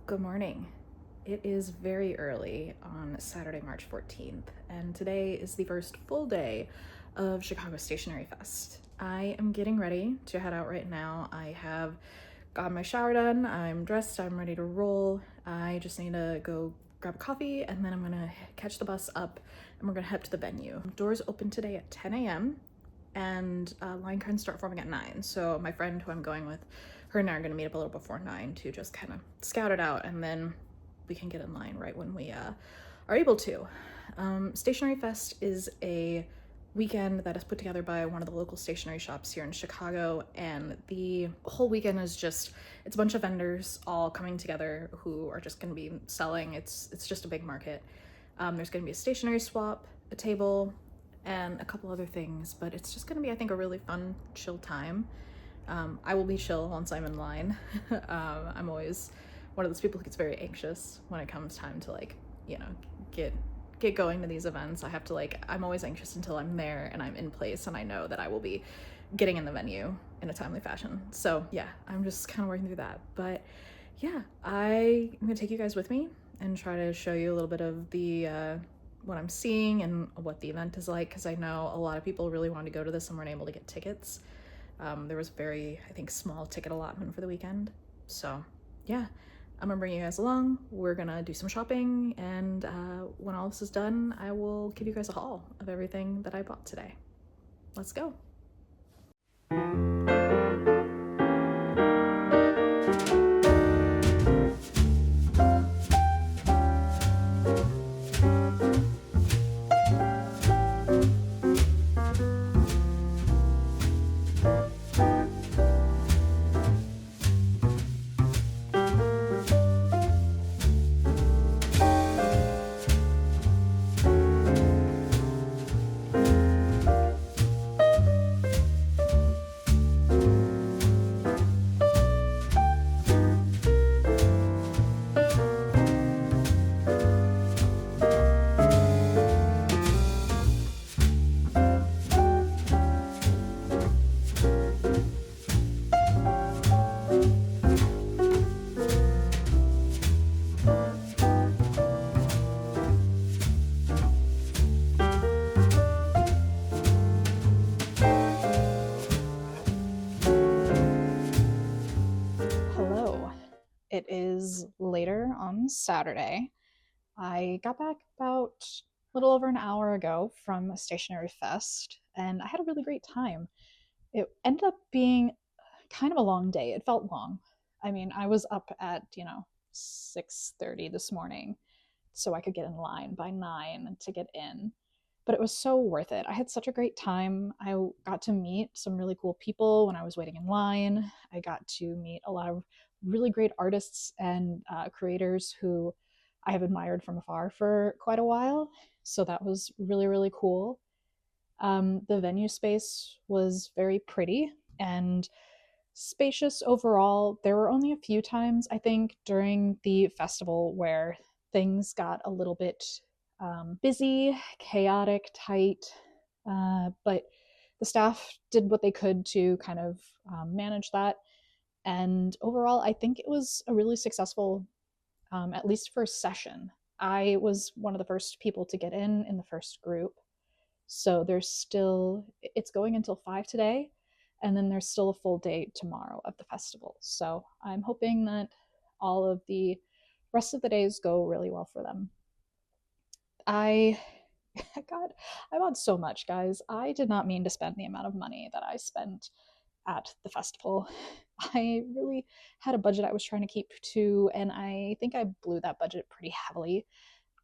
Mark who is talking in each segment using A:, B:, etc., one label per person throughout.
A: Good morning. It is very early on Saturday, March 14th, and today is the first full day of Chicago Stationery Fest. I am getting ready to head out right now. I have got my shower done, I'm dressed, I'm ready to roll. I just need to go grab a coffee and then I'm gonna catch the bus up and we're gonna head to the venue. Doors open today at 10 a.m. and line curtains start forming at 9. So my friend who I'm going with, her and I are gonna meet up a little before 9 to just kind of scout it out, and then we can get in line right when we are able to. Stationery Fest is a weekend that is put together by one of the local stationery shops here in Chicago, and the whole weekend is just, it's a bunch of vendors all coming together who are just going to be selling. It's just a big market. There's going to be a stationery swap, a table, and a couple other things, but it's just going to be, I think, a really fun, chill time. I will be chill once I'm in line. I'm always one of those people who gets very anxious when it comes time to get going to these events. I have to I'm always anxious until I'm there and I'm in place and I know that I will be getting in the venue in a timely fashion. So yeah, I'm just kind of working through that. But yeah, I'm gonna take you guys with me and try to show you a little bit of the what I'm seeing and what the event is like, because I know a lot of people really wanted to go to this and weren't able to get tickets. There was very, I think, small ticket allotment for the weekend. So yeah, I'm gonna bring you guys along. We're gonna do some shopping, and when all this is done, I will give you guys a haul of everything that I bought today. Let's go. Hello. It is later on Saturday. I got back about a little over an hour ago from a stationery fest, and I had a really great time. It ended up being kind of a long day. It felt long. I mean, I was up at 6:30 this morning so I could get in line by 9 to get in. But it was so worth it. I had such a great time. I got to meet some really cool people when I was waiting in line. I got to meet a lot of really great artists and creators who I have admired from afar for quite a while. So that was really, really cool. The venue space was very pretty and spacious overall. There were only a few times, I think, during the festival where things got a little bit busy, chaotic, tight, but the staff did what they could to kind of manage that. And overall, I think it was a really successful, at least first session. I was one of the first people to get in the first group. So there's still, it's going until 5 today, and then there's still a full day tomorrow of the festival. So I'm hoping that all of the rest of the days go really well for them. I, God, I bought so much, guys. I did not mean to spend the amount of money that I spent at the festival. I really had a budget I was trying to keep to, and I think I blew that budget pretty heavily.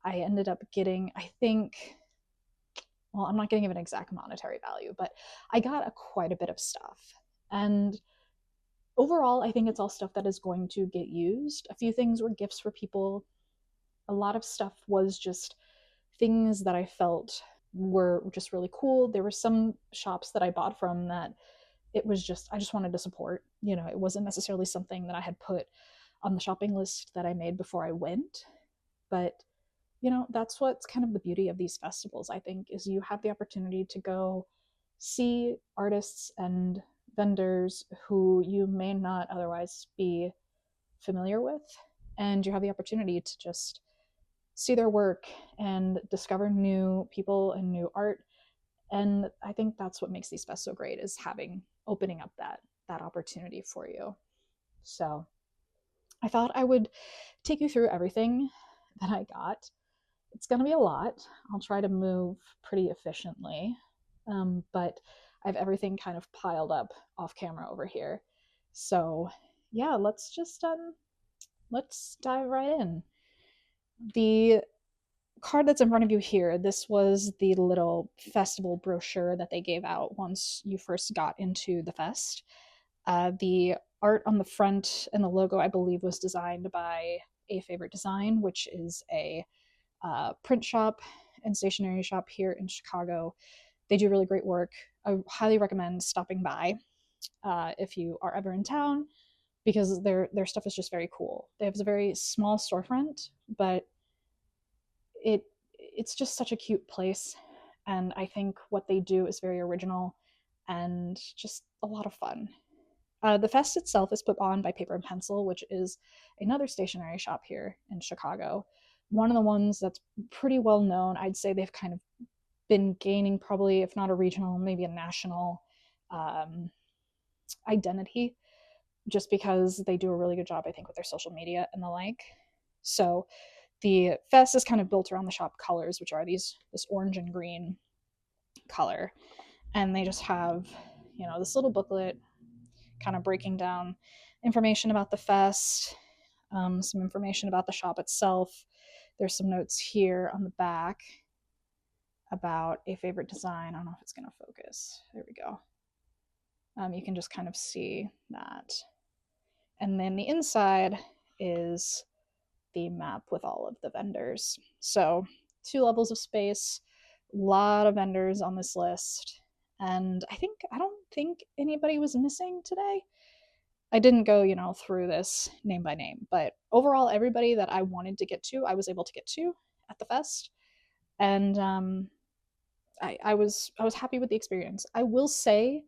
A: I ended up getting, I think, well, I'm not going to give an exact monetary value, but I got quite a bit of stuff. And overall, I think it's all stuff that is going to get used. A few things were gifts for people. A lot of stuff was just things that I felt were just really cool. There were some shops that I bought from that it was just, I just wanted to support. It wasn't necessarily something that I had put on the shopping list that I made before I went. But that's what's kind of the beauty of these festivals, I think, is you have the opportunity to go see artists and vendors who you may not otherwise be familiar with. and you have the opportunity to just see their work and discover new people and new art. And I think that's what makes these fests so great, is having opening up that opportunity for you. So I thought I would take you through everything that I got. It's going to be a lot. I'll try to move pretty efficiently, but I have everything kind of piled up off camera over here. So yeah, let's dive right in. The card that's in front of you here, this was the little festival brochure that they gave out once you first got into the fest. The art on the front and the logo, I believe, was designed by A Favorite Design, which is a print shop and stationery shop here in Chicago. They do really great work. I highly recommend stopping by if you are ever in town, because their stuff is just very cool. They have a very small storefront, but it's just such a cute place, and I think what they do is very original and just a lot of fun. The fest itself is put on by Paper and Pencil, which is another stationery shop here in Chicago. One of the ones that's pretty well known. I'd say they've kind of been gaining, probably, if not a regional, maybe a national um, identity, just because they do a really good job, I think, with their social media and the like. So the fest is kind of built around the shop colors, which are this orange and green color, and they just have, this little booklet kind of breaking down information about the fest, some information about the shop itself. There's some notes here on the back about A Favorite Design. I don't know if it's going to focus. There we go. You can just kind of see that. And then the inside is the map with all of the vendors. So 2 levels of space, a lot of vendors on this list. And I don't think anybody was missing today. I didn't go, through this name by name, but overall, everybody that I wanted to get to, I was able to get to at the fest, and I was happy with the experience. I will say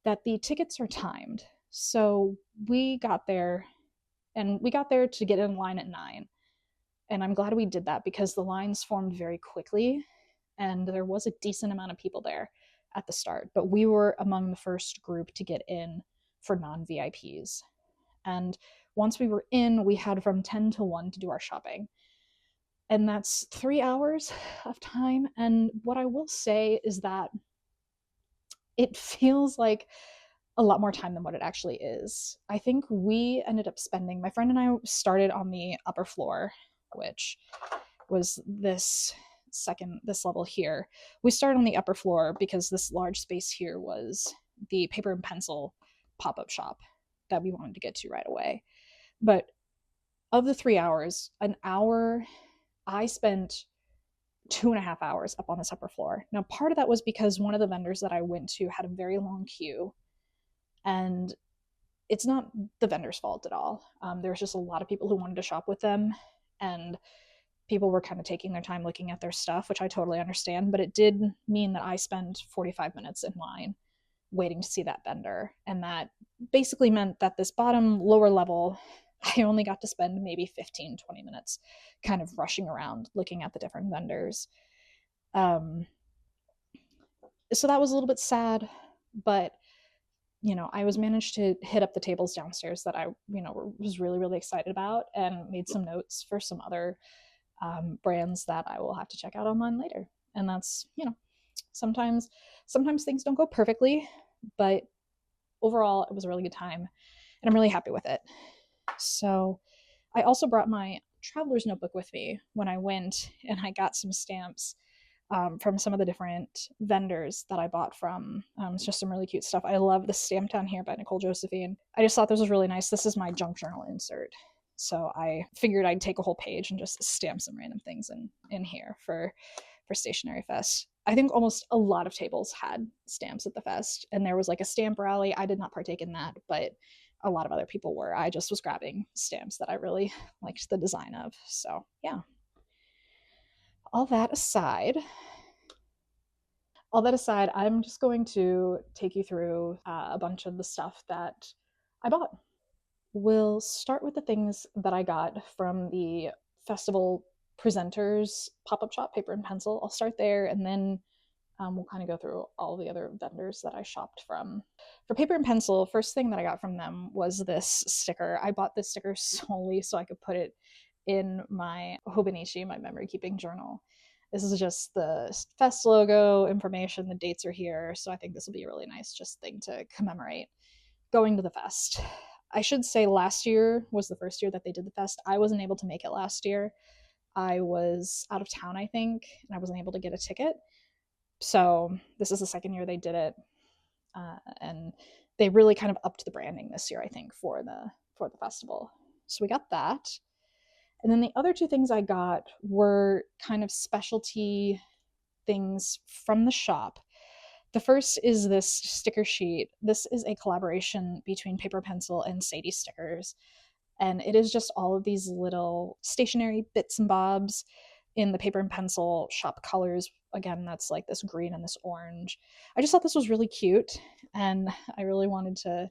A: that the tickets are timed, so we got there to get in line at 9, and I'm glad we did that because the lines formed very quickly, and there was a decent amount of people there at the start, but we were among the first group to get in for non VIPs. And once we were in, we had from 10 to 1 to do our shopping. And that's 3 hours of time. And what I will say is that it feels like a lot more time than what it actually is. I think we ended up spending, my friend and I started on the upper floor, which was this level here. We started on the upper floor because this large space here was the Paper and Pencil pop-up shop that we wanted to get to right away. But of the 3 hours, an hour, I spent 2.5 hours up on this upper floor. Now, part of that was because one of the vendors that I went to had a very long queue, and it's not the vendor's fault at all. There was just a lot of people who wanted to shop with them, and people were kind of taking their time looking at their stuff, which I totally understand, but it did mean that I spent 45 minutes in line waiting to see that vendor. And that basically meant that this bottom lower level, I only got to spend maybe 15-20 minutes kind of rushing around looking at the different vendors. So that was a little bit sad, but I was managed to hit up the tables downstairs that I, was really, really excited about, and made some notes for some other brands that I will have to check out online later. And that's, sometimes things don't go perfectly, but overall it was a really good time, and I'm really happy with it. So I also brought my traveler's notebook with me when I went, and I got some stamps from some of the different vendors that I bought from. It's just some really cute stuff. I love the stamp down here by Nicole Josephine. I just thought this was really nice. This is my junk journal insert. So I figured I'd take a whole page and just stamp some random things in here for Stationery Fest. I think almost a lot of tables had stamps at the fest, and there was like a stamp rally. I did not partake in that, but a lot of other people were. I just was grabbing stamps that I really liked the design of. So yeah. All that aside, I'm just going to take you through a bunch of the stuff that I bought. We'll start with the things that I got from the festival presenters pop-up shop, Paper and Pencil. I'll start there, and then we'll kind of go through all the other vendors that I shopped from. For Paper and Pencil, first thing that I got from them was this sticker. I bought this sticker solely so I could put it in my Hobonichi, my memory keeping journal. This is just the fest logo information. The dates are here, so I think this will be a really nice just thing to commemorate going to the fest. I should say last year was the first year that they did the fest. I wasn't able to make it last year. I was out of town, I think, and I wasn't able to get a ticket. So this is the second year they did it, and they really kind of upped the branding this year, I think, for the festival. So we got that, and then the other two things I got were kind of specialty things from the shop. The first is this sticker sheet. This is a collaboration between Paper Pencil and Sadie Stickers. And it is just all of these little stationery bits and bobs in the Paper and Pencil shop colors. Again, that's like this green and this orange. I just thought this was really cute, and I really wanted to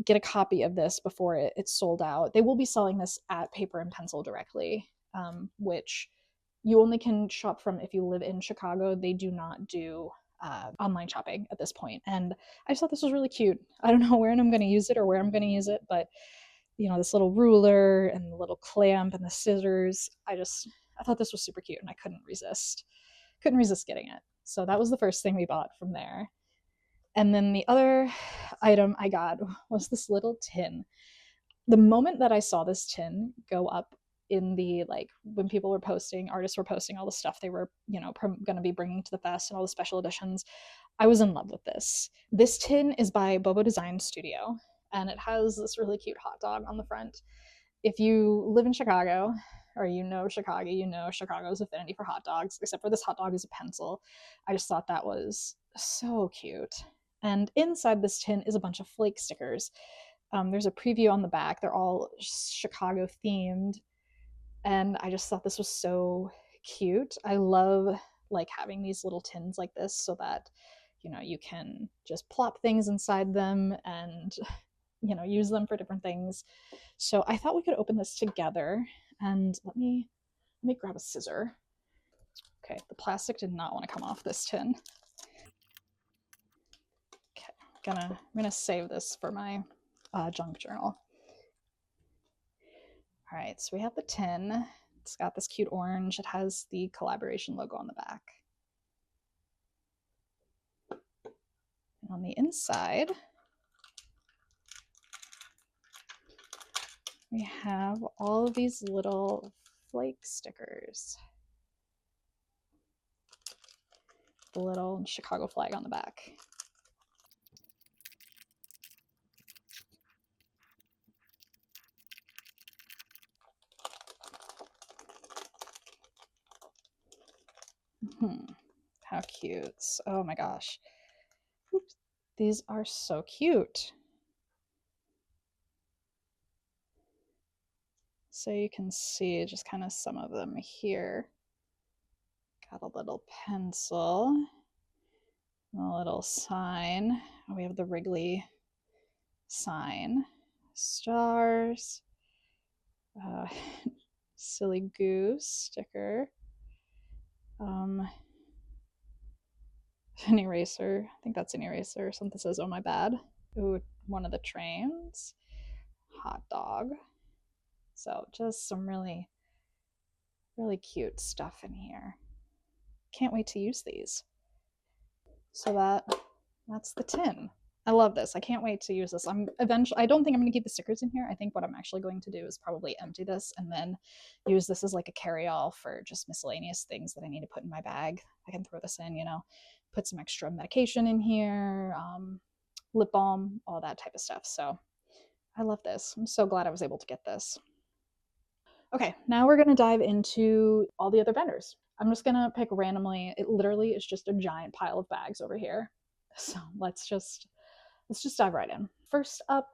A: get a copy of this before it's sold out. They will be selling this at Paper and Pencil directly, which you only can shop from if you live in Chicago. They do not do online shopping at this point. And I just thought this was really cute. I don't know where I'm going to use it or where I'm going to use it, but this little ruler and the little clamp and the scissors, I thought this was super cute, and I couldn't resist getting it. So that was the first thing we bought from there. And then the other item I got was this little tin. The moment that I saw this tin go up in the, like, when people were posting, artists were posting all the stuff they were, going to be bringing to the fest and all the special editions, I was in love with this. This tin is by Bobo Design Studio, and it has this really cute hot dog on the front. If you live in Chicago, or Chicago, Chicago's affinity for hot dogs, except for this hot dog is a pencil. I just thought that was so cute. And inside this tin is a bunch of flake stickers. There's a preview on the back. They're all Chicago themed, and I just thought this was so cute. I love like having these little tins like this so that you can just plop things inside them and use them for different things. So I thought we could open this together, and let me grab a scissor. Okay, the plastic did not want to come off this tin. Okay, I'm gonna save this for my junk journal. All right, so we have the tin. It's got this cute orange. It has the collaboration logo on the back. And on the inside, we have all of these little flake stickers. The little Chicago flag on the back. How cute. Oh my gosh. Oops. These are so cute. So you can see just kind of some of them here. Got a little pencil, a little sign. We have the Wrigley sign, stars, silly goose sticker, an eraser. I think that's an eraser. Something says, "Oh my bad." Ooh, one of the trains, hot dog. So just some really, really cute stuff in here. Can't wait to use these. So that's the tin. I love this. I can't wait to use this. I don't think I'm going to keep the stickers in here. I think what I'm actually going to do is probably empty this and then use this as like a carry-all for just miscellaneous things that I need to put in my bag. I can throw this in, put some extra medication in here, lip balm, all that type of stuff. So I love this. I'm so glad I was able to get this. Okay, now we're going to dive into all the other vendors. I'm just going to pick randomly. It literally is just a giant pile of bags over here. So let's just dive right in. First one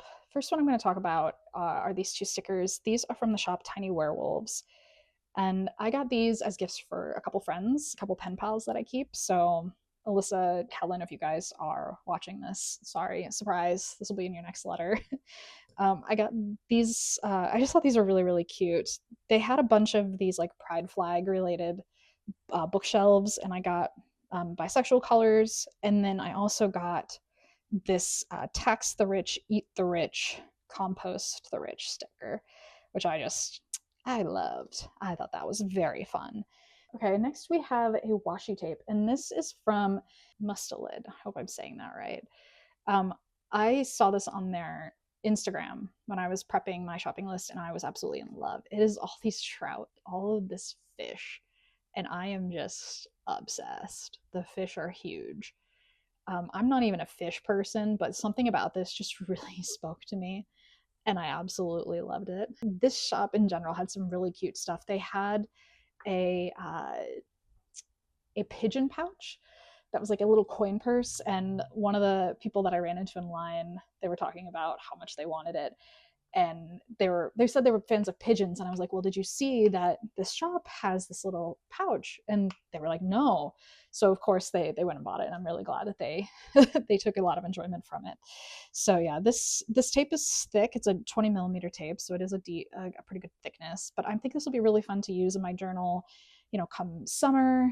A: I'm going to talk about are these two stickers. These are from the shop Tiny Werewolves. And I got these as gifts for a couple friends, a couple pen pals that I keep. So Alyssa, Kellen, if you guys are watching this, sorry, surprise, this will be in your next letter. I got these, I just thought these were really, really cute. They had a bunch of these like pride flag related bookshelves, and I got bisexual colors. And then I also got this tax the rich, eat the rich, compost the rich sticker, which I loved. I thought that was very fun. Okay, next we have a washi tape, and this is from Mustelid. I hope I'm saying that right. Um, I saw this on their Instagram when I was prepping my shopping list, and I was absolutely in love. It is all these trout, all of this fish, and I am just obsessed. The fish are huge. I'm not even a fish person, but something about this just really spoke to me, and I absolutely loved it. This shop in general had some really cute stuff. They had a a pigeon pouch that was like a little coin purse, and one of the people that I ran into in line, they were talking about how much they wanted it, and they said they were fans of pigeons, and I was like, well, did you see that this shop has this little pouch? And they were like, no. So of course they went and bought it, and I'm really glad that they they took a lot of enjoyment from it. So yeah, this tape is thick. It's a 20 millimeter tape, so it is a pretty good thickness, but I think this will be really fun to use in my journal, come summer.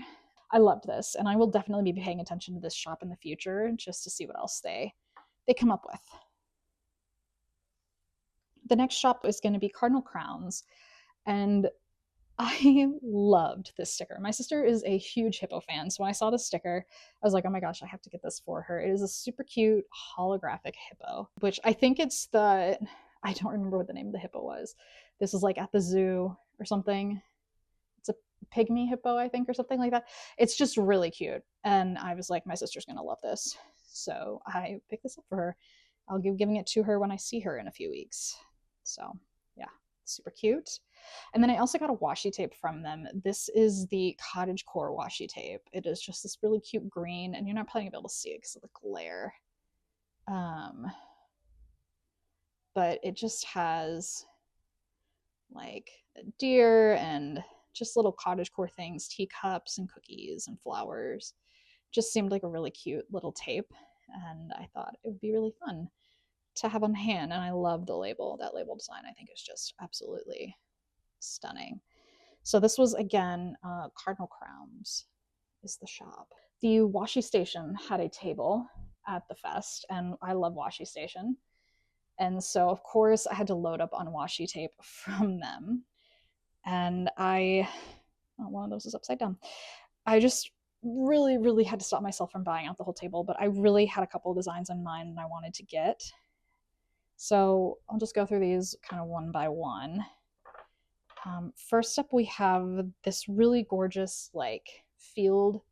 A: I loved this, and I will definitely be paying attention to this shop in the future just to see what else they come up with. The next shop is going to be Cardinal Crowns, and I loved this sticker. My sister is a huge hippo fan, so when I saw this sticker, I was like, oh my gosh, I have to get this for her. It is a super cute holographic hippo, which I think I don't remember what the name of the hippo was. This is like at the zoo or something. It's a pygmy hippo, I think, or something like that. It's just really cute. And I was like, my sister's going to love this. So I picked this up for her. I'll be giving it to her when I see her in a few weeks. So yeah, super cute. And then I also got a washi tape from them. This is the Cottage Core washi tape. It is just this really cute green, and you're not probably gonna be able to see it because of the glare. But it just has like a deer and just little cottage core things, teacups and cookies and flowers. Just seemed like a really cute little tape, and I thought it would be really fun to have on hand. And I love the label. That label design, I think, is just absolutely stunning. So this was again Cardinal Crowns is the shop. The washi station had a table at the fest, and I love washi station, and so of course I had to load up on washi tape from them. And one of those is upside down. I just really had to stop myself from buying out the whole table, but I really had a couple of designs in mind that I wanted to get. So I'll just go through these kind of one by one. First up, we have this really gorgeous like field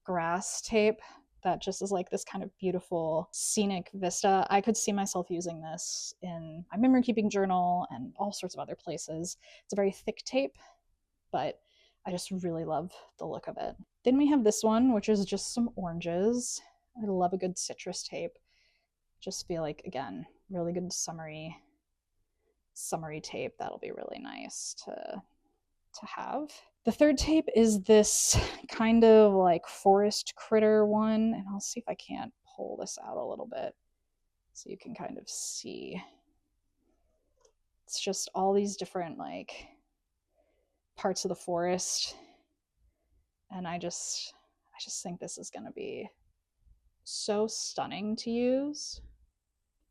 A: grass tape that just is like this kind of beautiful scenic vista. I could see myself using this in my memory keeping journal and all sorts of other places. It's a very thick tape, but I just really love the look of it. Then we have this one, which is just some oranges. I love a good citrus tape. Just feel like, again, really good summery tape. That'll be really nice to have. The third tape is this kind of like forest critter one, and I'll see if I can't pull this out a little bit so you can kind of see. It's just all these different like parts of the forest, and I just think this is going to be so stunning to use.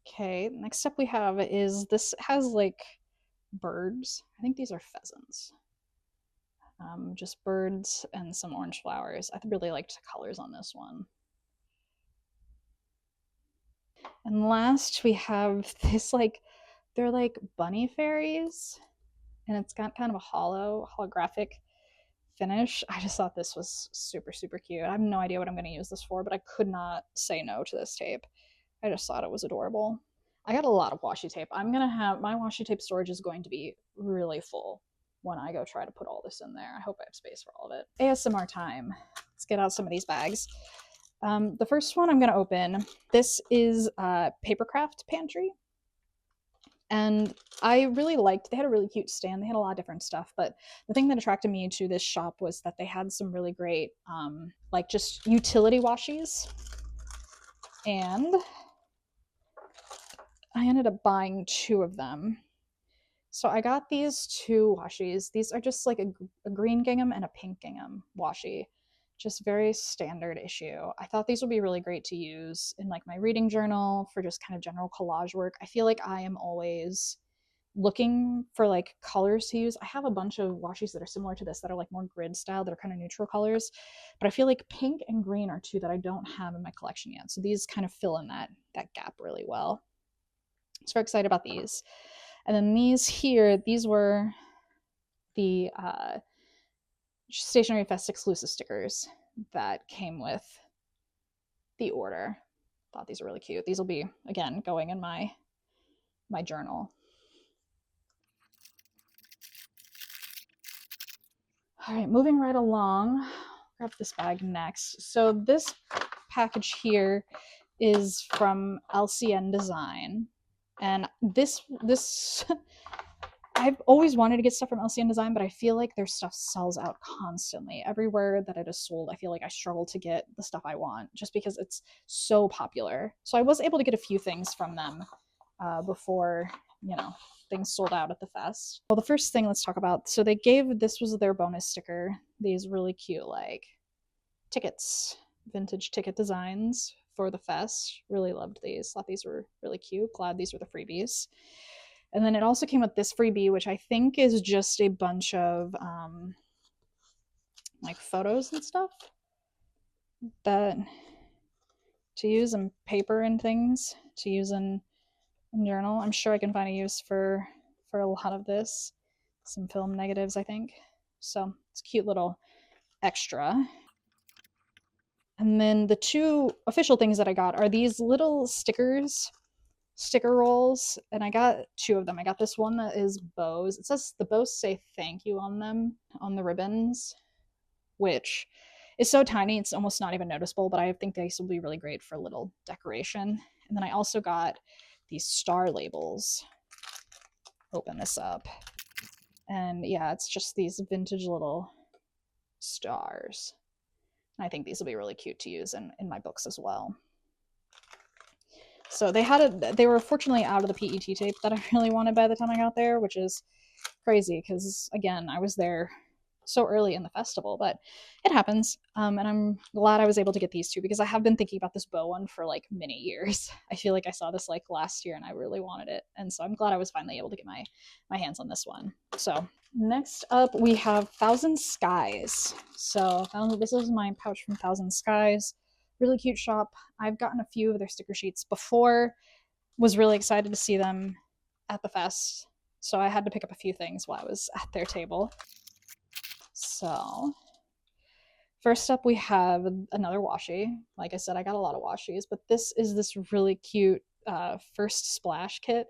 A: Okay, next up we have is this has like birds. I think these are pheasants. Just birds and some orange flowers. I really liked the colors on this one. And last we have this like, they're like bunny fairies, and it's got kind of a holographic finish. I just thought this was super cute. I have no idea what I'm going to use this for, but I could not say no to this tape. I just thought it was adorable. I got a lot of washi tape. I'm going to have, my washi tape storage is going to be really full when I go try to put all this in there. I hope I have space for all of it. ASMR time. Let's get out some of these bags. The first one I'm going to open, this is Papercraft Pantry. And I really liked, they had a really cute stand. They had a lot of different stuff, but the thing that attracted me to this shop was that they had some really great like just utility washies. And I ended up buying two of them. So I got these two washies. These are just like a green gingham and a pink gingham washi. Just very standard issue. I thought these would be really great to use in like my reading journal for just kind of general collage work. I feel like I am always looking for like colors to use. I have a bunch of washies that are similar to this that are like more grid style, that are kind of neutral colors, but I feel like pink and green are two that I don't have in my collection yet. So these kind of fill in that gap really well. So very excited about these. And then these here, these were the Stationery Fest exclusive stickers that came with the order. Thought these were really cute. These will be, again, going in my journal. All right, moving right along. Grab this bag next. So this package here is from LCN Design, and this I've always wanted to get stuff from LCN Design, but I feel like their stuff sells out constantly. Everywhere that it is sold, I feel like I struggle to get the stuff I want just because it's so popular. So I was able to get a few things from them before, things sold out at the fest. Well, the first thing let's talk about. So they gave, this was their bonus sticker, these really cute like tickets, vintage ticket designs for the fest. Really loved these. Thought these were really cute. Glad these were the freebies. And then it also came with this freebie, which I think is just a bunch of like photos and stuff that to use in paper and things to use in journal. I'm sure I can find a use for a lot of this. Some film negatives, I think. So it's a cute little extra. And then the two official things that I got are these little sticker rolls, and I got two of them. I got this one that is bows. It says the bows say thank you on them, on the ribbons, which is so tiny it's almost not even noticeable, but I think these will be really great for little decoration. And then I also got these star labels. Open this up. And yeah, it's just these vintage little stars. And I think these will be really cute to use in my books as well. So they were fortunately out of the PET tape that I really wanted by the time I got there, which is crazy because, again, I was there so early in the festival, but it happens. And I'm glad I was able to get these two because I have been thinking about this bow one for like many years. I feel like I saw this like last year and I really wanted it. And so I'm glad I was finally able to get my hands on this one. So next up, we have Thousand Skies. So this is my pouch from Thousand Skies. Really cute shop. I've gotten a few of their sticker sheets before. Was really excited to see them at the fest. So I had to pick up a few things while I was at their table. So first up, we have another washi. Like I said, I got a lot of washies, but this is this really cute first splash kit.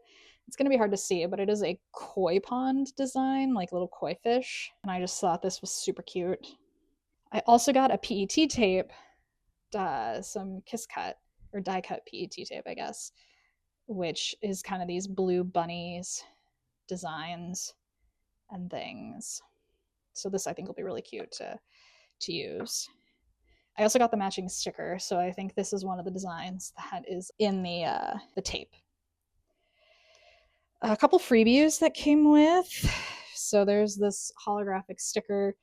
A: It's going to be hard to see, but it is a koi pond design, like little koi fish. And I just thought this was super cute. I also got a PET tape, some kiss cut or die cut PET tape, I guess, which is kind of these blue bunnies designs and things. So this I think will be really cute to use. I also got the matching sticker, so I think this is one of the designs that is in the tape. A couple freebies that came with. So there's this holographic sticker,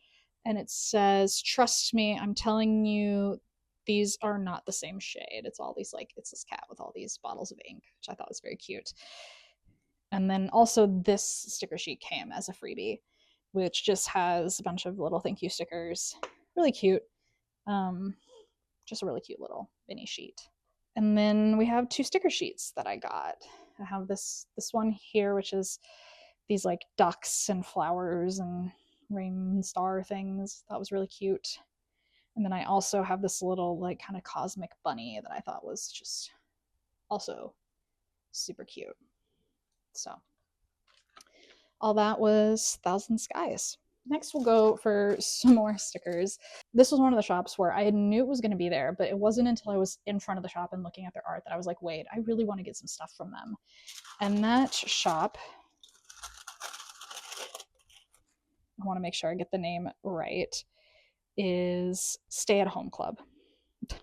A: and it says, "Trust me, I'm telling you, these are not the same shade." It's all these it's this cat with all these bottles of ink, which I thought was very cute. And then also this sticker sheet came as a freebie, which just has a bunch of little thank you stickers. Really cute. Just a really cute little mini sheet. And then we have two sticker sheets that I got. I have this one here, which is these like ducks and flowers and rain star things. That was really cute. And then I also have this little like kind of cosmic bunny that I thought was just also super cute. So all that was Thousand Skies. Next, we'll go for some more stickers. This was one of the shops where I knew it was going to be there, but it wasn't until I was in front of the shop and looking at their art that I was like, wait, I really want to get some stuff from them. And that shop, I want to make sure I get the name right, is Stay at Home Club.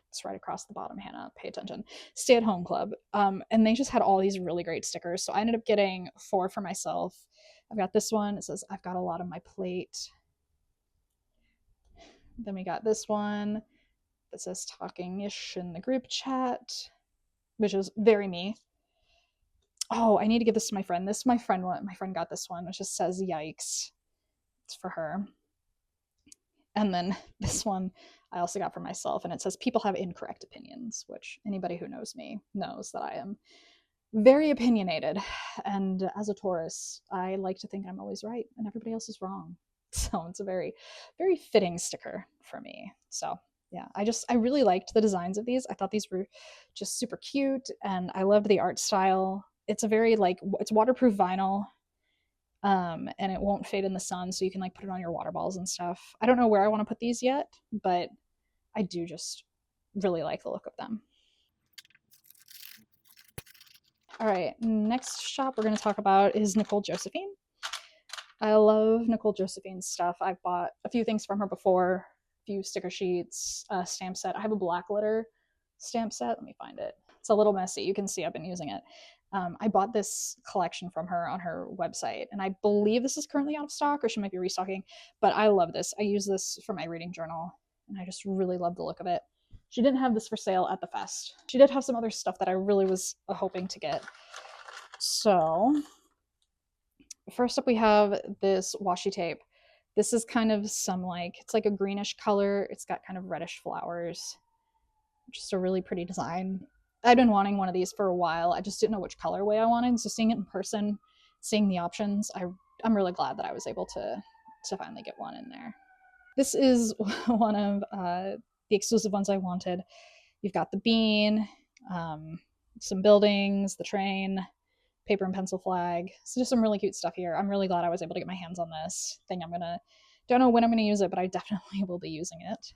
A: It's right across the bottom, Hannah. Pay attention. Stay at Home Club. And they just had all these really great stickers. So I ended up getting 4 for myself. I've got this one. It says, I've got a lot on my plate. Then we got this one that says talking ish in the group chat, which is very me. Oh, I need to give this to my friend. This is my friend one. My friend got this one, which just says yikes. It's for her. And then this one I also got for myself, and it says people have incorrect opinions, which anybody who knows me knows that I am very opinionated. And as a Taurus, I like to think I'm always right and everybody else is wrong. So it's a very, very fitting sticker for me. So yeah, I really liked the designs of these. I thought these were just super cute, and I loved the art style. It's a very it's waterproof vinyl, and it won't fade in the sun, so you can like put it on your water bottles and stuff. I don't know where I want to put these yet, but I do just really like the look of them. All right, next shop we're going to talk about is Nicole Josephine. I love Nicole Josephine's stuff. I've bought a few things from her before, a few sticker sheets, a stamp set. I have a black glitter stamp set. Let me find it. It's a little messy. You can see I've been using it. I bought this collection from her on her website, and I believe this is currently out of stock, or she might be restocking, but I love this. I use this for my reading journal, and I just really love the look of it. She didn't have this for sale at the fest. She did have some other stuff that I really was hoping to get. So first up, we have this washi tape. This is kind of some it's like a greenish color. It's got kind of reddish flowers. Just a really pretty design. I've been wanting one of these for a while. I just didn't know which colorway I wanted. So seeing it in person, seeing the options, I'm really glad that I was able to finally get one in there. This is one of the exclusive ones I wanted. You've got the bean, some buildings, the train, paper and pencil flag. So just some really cute stuff here. I'm really glad I was able to get my hands on this thing. Don't know when I'm gonna use it, but I definitely will be using it.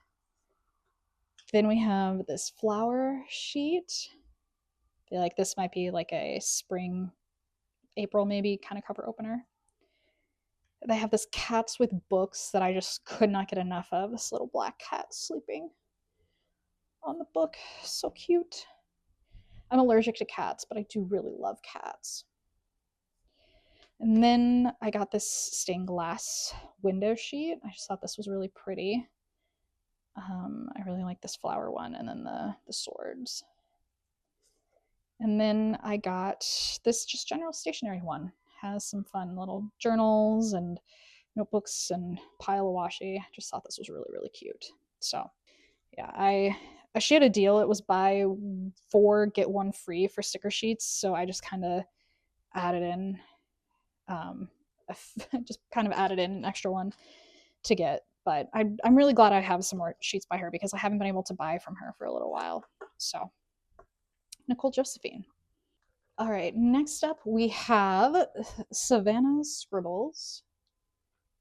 A: Then we have this flower sheet. I feel like this might be like a spring, April maybe kind of cover opener. They have this cats with books that I just could not get enough of. This little black cat sleeping on the book. So cute. I'm allergic to cats, but I do really love cats. And then I got this stained glass window sheet. I just thought this was really pretty. I really like this flower one, and then the swords. And then I got this just general stationery one. Has some fun little journals and notebooks and pile of washi. I just thought this was really, really cute. So yeah, she had a deal. It was buy 4 get 1 free for sticker sheets. So I just kind of added in just kind of added in an extra one to get. But I'm really glad I have some more sheets by her because I haven't been able to buy from her for a little while. So Nicole Josephine. All right, next up we have Savannah's Scribbles,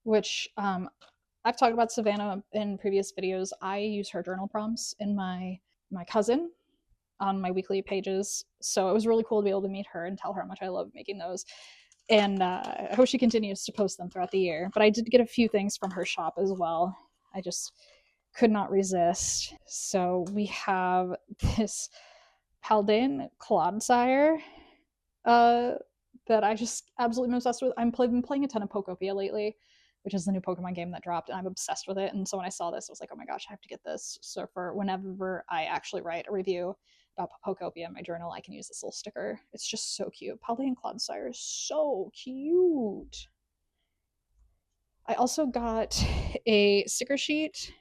A: which I've talked about Savannah in previous videos. I use her journal prompts in my cousin on my weekly pages, so it was really cool to be able to meet her and tell her how much I love making those. And I hope she continues to post them throughout the year. But I did get a few things from her shop as well. I just could not resist. So we have this Paldean Clodsire that I just absolutely obsessed with. I've been playing a ton of Pokopia lately, which is the new Pokemon game that dropped, and I'm obsessed with it. And so when I saw this, I was like, oh my gosh, I have to get this. So for whenever I actually write a review about Pokopia in my journal, I can use this little sticker. It's just so cute. Paldean Clodsire is so cute. I also got a sticker sheet,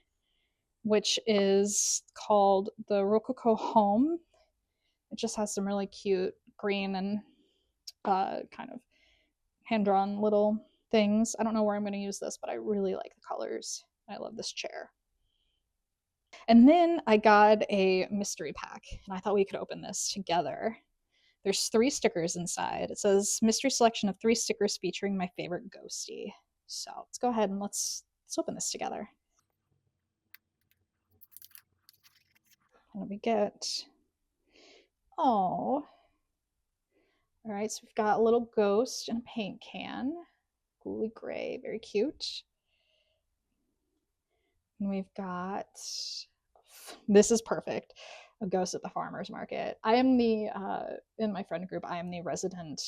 A: which is called the Rococo Home. It just has some really cute green and kind of hand-drawn little things. I don't know where I'm going to use this, but I really like the colors. I love this chair. And then I got a mystery pack, and I thought we could open this together. There's 3 stickers inside. It says mystery selection of 3 stickers featuring my favorite ghostie. So let's go ahead and let's open this together. And we get, oh, all right, so we've got a little ghost in a paint can, Ghoulie Gray, very cute. And we've got, this is perfect, a ghost at the farmer's market. I am the, in my friend group, I am the resident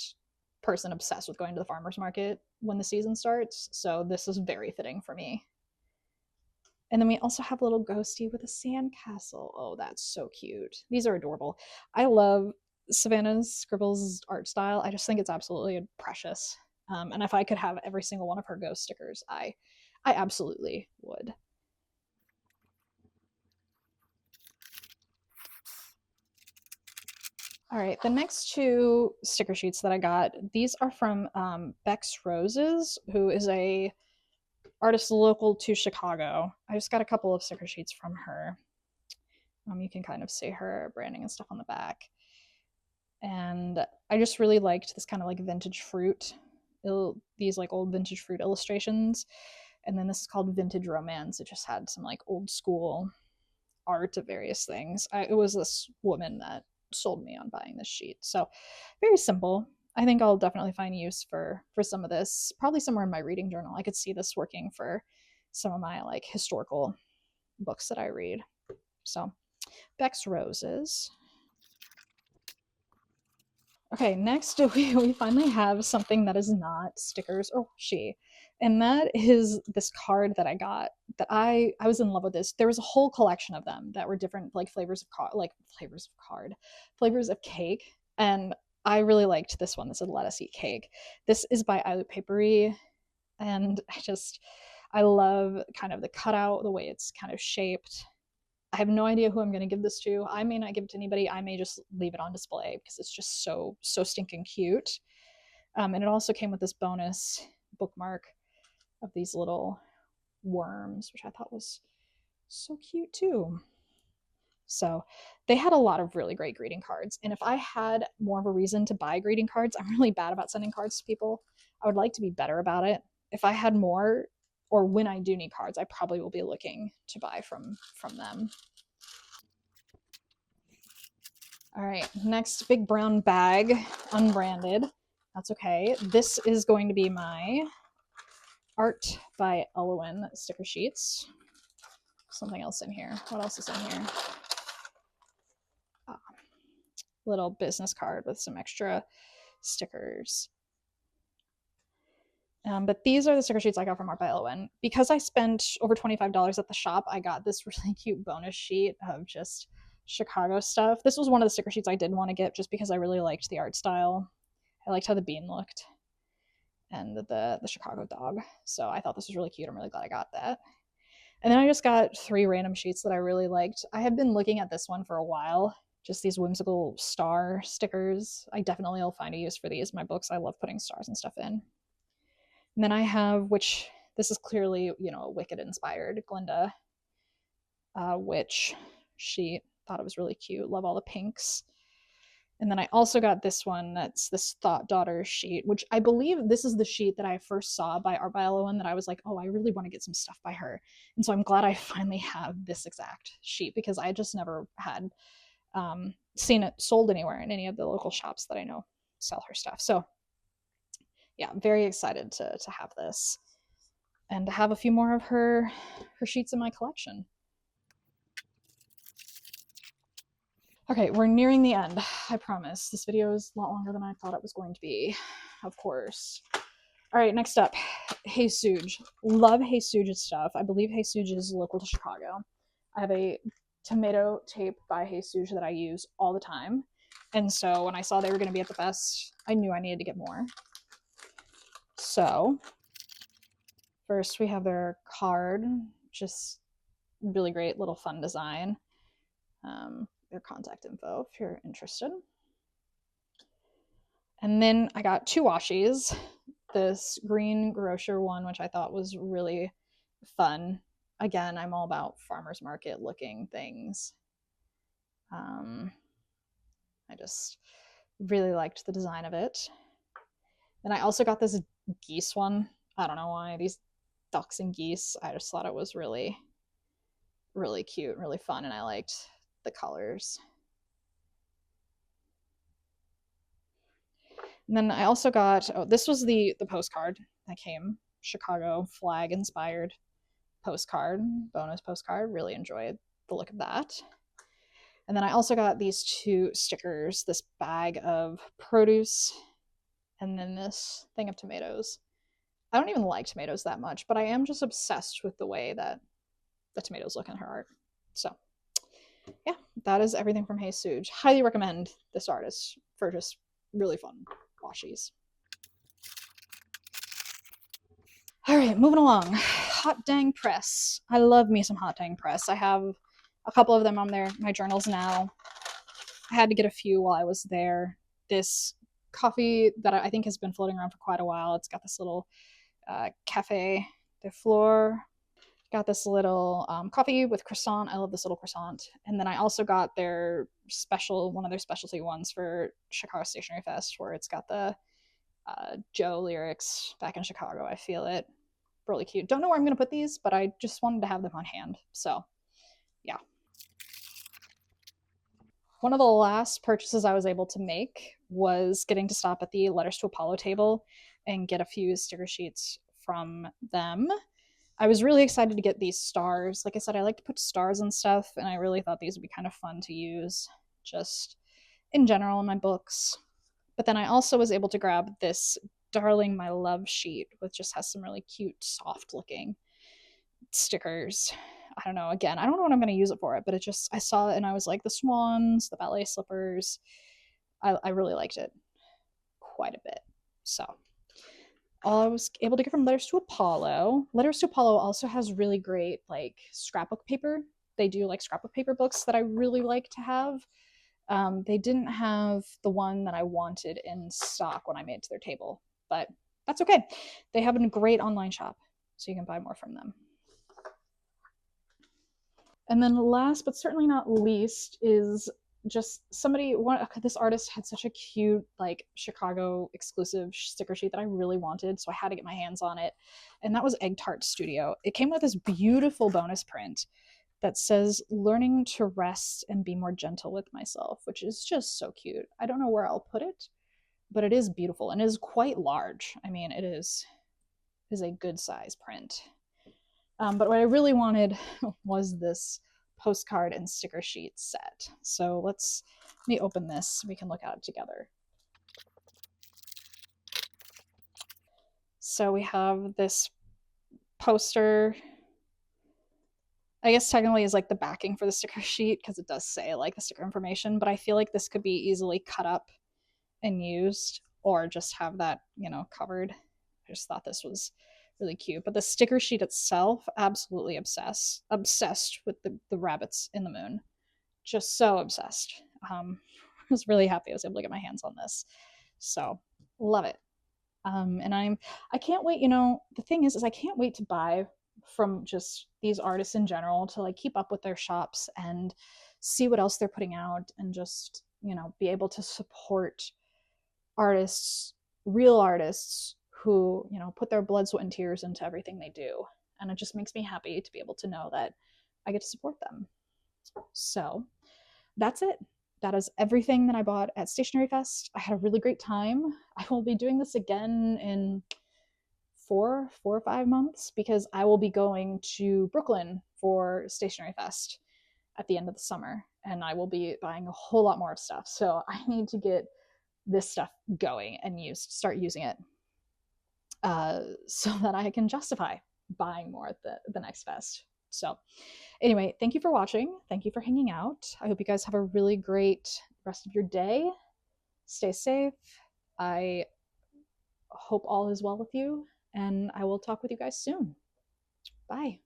A: person obsessed with going to the farmer's market when the season starts. So this is very fitting for me. And then we also have a little ghosty with a sandcastle. Oh, that's so cute. These are adorable. I love Savannah's Scribbles art style. I just think it's absolutely precious. And if I could have every single one of her ghost stickers, I absolutely would. All right, the next two sticker sheets that I got, these are from Bex Roses, who is a artist local to Chicago. I just got a couple of sticker sheets from her. You can kind of see her branding and stuff on the back. And I just really liked this kind of like vintage fruit, these like old vintage fruit illustrations. And then this is called Vintage Romance. It just had some like old school art of various things. It was this woman that sold me on buying this sheet. So very simple. I think I'll definitely find use for some of this, probably somewhere in my reading journal. I could see this working for some of my like historical books that I read. So Bex Roses. Okay, next we finally have something that is not stickers or washi. And that is this card that I got that I was in love with this. There was a whole collection of them that were different like flavors of flavors of cake. And I really liked this one that said let us eat cake. This is by I Loop Papery. And I love kind of the cutout, the way it's kind of shaped. I have no idea who I'm going to give this to. I may not give it to anybody. I may just leave it on display because it's just so stinking cute. And it also came with this bonus bookmark of these little worms, which I thought was so cute too. So they had a lot of really great greeting cards. And if I had more of a reason to buy greeting cards, I'm really bad about sending cards to people. I would like to be better about it. If I had more, or when I do need cards, I probably will be looking to buy from them. All right, next big brown bag, unbranded. That's okay. This is going to be my Art by Elwin sticker sheets. Something else in here. What else is in here? Ah, little business card with some extra stickers. But these are the sticker sheets I got from Art by Elwin. Because I spent over $25 at the shop, I got this really cute bonus sheet of just Chicago stuff. This was one of the sticker sheets I did want to get just because I really liked the art style. I liked how the bean looked and the Chicago dog. So I thought this was really cute. I'm really glad I got that. And then I just got 3 random sheets that I really liked. I have been looking at this one for a while. Just these whimsical star stickers. I definitely will find a use for these. My books, I love putting stars and stuff in. And then I have, which this is clearly, a Wicked inspired Glinda witch sheet. Thought it was really cute. Love all the pinks. And then I also got this one that's this Thought Daughter sheet, which I believe this is the sheet that I first saw by Art by Elwin that I was like, oh, I really want to get some stuff by her. And so I'm glad I finally have this exact sheet because I just never had seen it sold anywhere in any of the local shops that I know sell her stuff. So yeah, I'm very excited to have this and to have a few more of her sheets in my collection. Okay, we're nearing the end. I promise. This video is a lot longer than I thought it was going to be, of course. All right, next up, Hey Suge. Love Hey Suge's stuff. I believe Hey Suge is local to Chicago. I have a tomato tape by Hey Suge that I use all the time. And so when I saw they were going to be at the fest, I knew I needed to get more. So first we have their card, just really great little fun design. Their contact info if you're interested. And then I got 2 washies. This green grocer one, which I thought was really fun. Again, I'm all about farmers market looking things. I just really liked the design of it. Then I also got this geese one. I don't know why. These ducks and geese, I just thought it was really, really cute, really fun, and I liked the colors. And then I also got, oh, this was the postcard that came, Chicago flag inspired postcard, bonus postcard. Really enjoyed the look of that. And then I also got these two stickers, this bag of produce, and then this thing of tomatoes. I don't even like tomatoes that much, but I am just obsessed with the way that the tomatoes look in her art. So, yeah, that is everything from Hey Suge. Highly recommend this artist for just really fun washies. All right, moving along. Hot dang press. I love me some hot dang press. I have a couple of them on there, my journals now. I had to get a few while I was there. This coffee that I think has been floating around for quite a while. It's got this little Cafe de Fleur. Got this little coffee with croissant. I love this little croissant. And then I also got their special, one of their specialty ones for Chicago Stationery Fest, where it's got the Joe lyrics back in Chicago. I feel it. Really cute. Don't know where I'm going to put these, but I just wanted to have them on hand. So, yeah. One of the last purchases I was able to make was getting to stop at the Letters to Apollo table and get a few sticker sheets from them. I was really excited to get these stars. Like I said, I like to put stars and stuff, and I really thought these would be kind of fun to use just in general in my books. But then I also was able to grab this Darling My Love sheet, which just has some really cute, soft looking stickers. I don't know. Again, I don't know what I'm going to use it for, but it just, I saw it and I was like, the swans, the ballet slippers. I really liked it quite a bit. So, all I was able to get from Letters to Apollo. Letters to Apollo also has really great like scrapbook paper. They do like scrapbook paper books that I really like to have. They didn't have the one that I wanted in stock when I made it to their table, but that's okay. They have a great online shop, so you can buy more from them. And then last but certainly not least is just this artist had such a cute like Chicago exclusive sticker sheet that I really wanted, so I had to get my hands on it, and that was Egg Tart Studio. It came with this beautiful bonus print that says learning to rest and be more gentle with myself, which is just so cute. I don't know where I'll put it, but it is beautiful and is quite large. I mean, it is a good size print. But what I really wanted was this postcard and sticker sheet set. So let me open this. We can look at it together. So we have this poster. I guess technically is like the backing for the sticker sheet because it does say like the sticker information, but I feel like this could be easily cut up and used or just have that, covered. I just thought this was really cute. But the sticker sheet itself, absolutely obsessed with the rabbits in the moon. Just so obsessed. I was really happy I was able to get my hands on this. So love it. And I can't wait. The thing is I can't wait to buy from just these artists in general to like keep up with their shops and see what else they're putting out and just be able to support artists, real artists who put their blood, sweat, and tears into everything they do, and it just makes me happy to be able to know that I get to support them. So that's it. That is everything that I bought at Stationery Fest. I had a really great time. I will be doing this again in 4 or 5 months because I will be going to Brooklyn for Stationery Fest at the end of the summer, and I will be buying a whole lot more of stuff. So I need to get this stuff going and start using it so that I can justify buying more at the next fest. So anyway, thank you for watching. Thank you for hanging out. I hope you guys have a really great rest of your day. Stay safe. I hope all is well with you, and I will talk with you guys soon. Bye.